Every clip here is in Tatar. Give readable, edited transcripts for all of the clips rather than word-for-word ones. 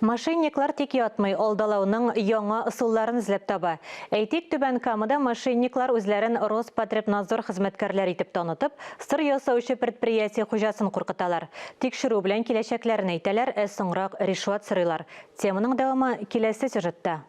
Мошенниклар тик ятмый, алдалауның яңа ысулларын эзләп таба. Әйтик, Түбән Камада мошенниклар үзләрен Роспотребнадзор хезмәткәрләре итеп танытып, сыр ясаучы предприятие хуҗасын куркыталар. Тикшерү белән киләчәкләрен әйтәләр, соңрак ришват сорыйлар. Теманың дәвамы киләсе сюжетта.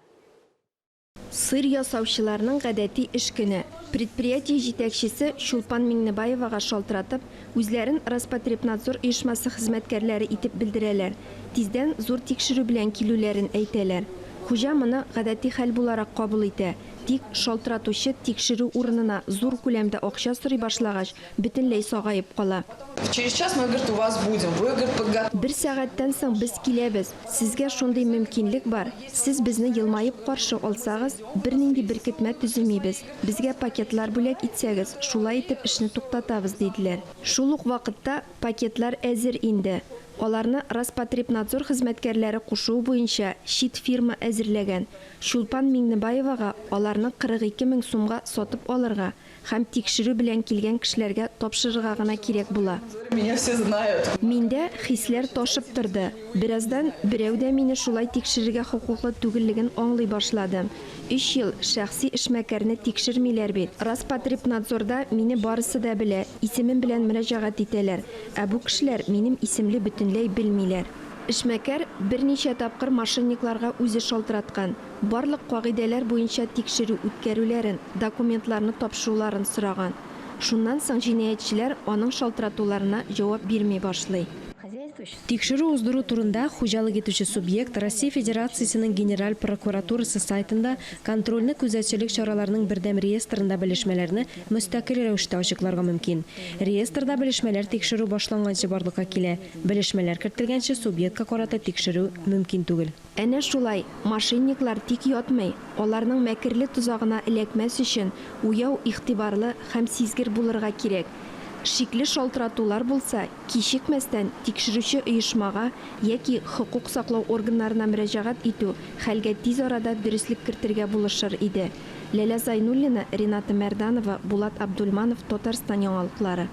Сыр ясаучыларның гадәти эш көне. Предприятие җитәкчесе Шулпан Миңнебаевага шалтыратып, үзләрен Роспотребнадзор оешмасы хезмәткәрләре итеп белдерәләр. Тиздән зур тикшерү белән килүләрен әйтәләр. Хуҗа моны гадәти хәл буларак кабул итә. Тик шалтыратучы тикшерү урынына зур күләмдә акча сорый башлагач, бөтенләй сагаеп кала. Через час мы, говорит, у вас будем. Вы, говорит, подготовьте. Бер сәгатьтән соң без киләбез. Сезгә шундый мөмкинлек бар. Сез безне елмаеп каршы алсагыз, бернинди беркетмә төземибез. Безгә пакетлар бүләк итсәгез, шулай итеп эшне туктатабыз диделәр. Шул ук вакытта пакетлар әзер инде. Аларны Роспотребнадзор хезмәткәрләре кушуы буенча чит фирма әзерләгән. Шулпан Миңнебаевага аларны 42 мең сумга сатып алырга һәм тикшерү белән килгән кешеләргә тапшырырга гына кирәк була. Меня все знают. Миндә хисләр ташып торды. Бераздан берәү дә мине шулай тикшерергә хокуклы түгеллеген аңлый башладым. 3 ел шәхси эшмәкәрне тикшермиләр бит. Роспотребнадзорда мине барысы да белә, исемем белән мөрәҗәгать итәләр. Ә бу кешеләр минем исемле бөтенләй белмиләр. Эшмәкәр берничә тапкыр мошенникларга үзе шалтыраткан. Барлык кагыйдәләр буенча тикшерү үткәрүләрен, документларны тапшыруларын сораган. Шуннан соң җинаятьчеләр аның шалтыратуларына җавап бирми башлый. Тикшерү уздыру турында хуҗалык итүче субъект Россия Федерациясенең Генераль прокуратурасы сайтында контрольны күзәтчелек чараларының бердәм реестрында белешмәләрне мөстәкыйль рәвештә ачыкларга мөмкин. Реестрда белешмәләр тикшерү башланганчы барлыкка килә. Белешмәләр кертелгәнче субъектка карата тикшерү мөмкин түгел. Әнә шулай, мошенниклар тик ятмый, аларның мәкерле тузагына эләкмәс өчен уяу, игътибарлы һәм сизгер булырга кирәк. Шикле шалтыратулар булса, кичекмәстән тикшерүче оешмага яки хокук саклау органнарына мөрәҗәгать итү хәлгә тиз арада дөрестлек кертергә булышыр иде. Ләлә Зайнуллина, Рената Мәрданова, Булат Абдульманов, Татарстан яңалыклары.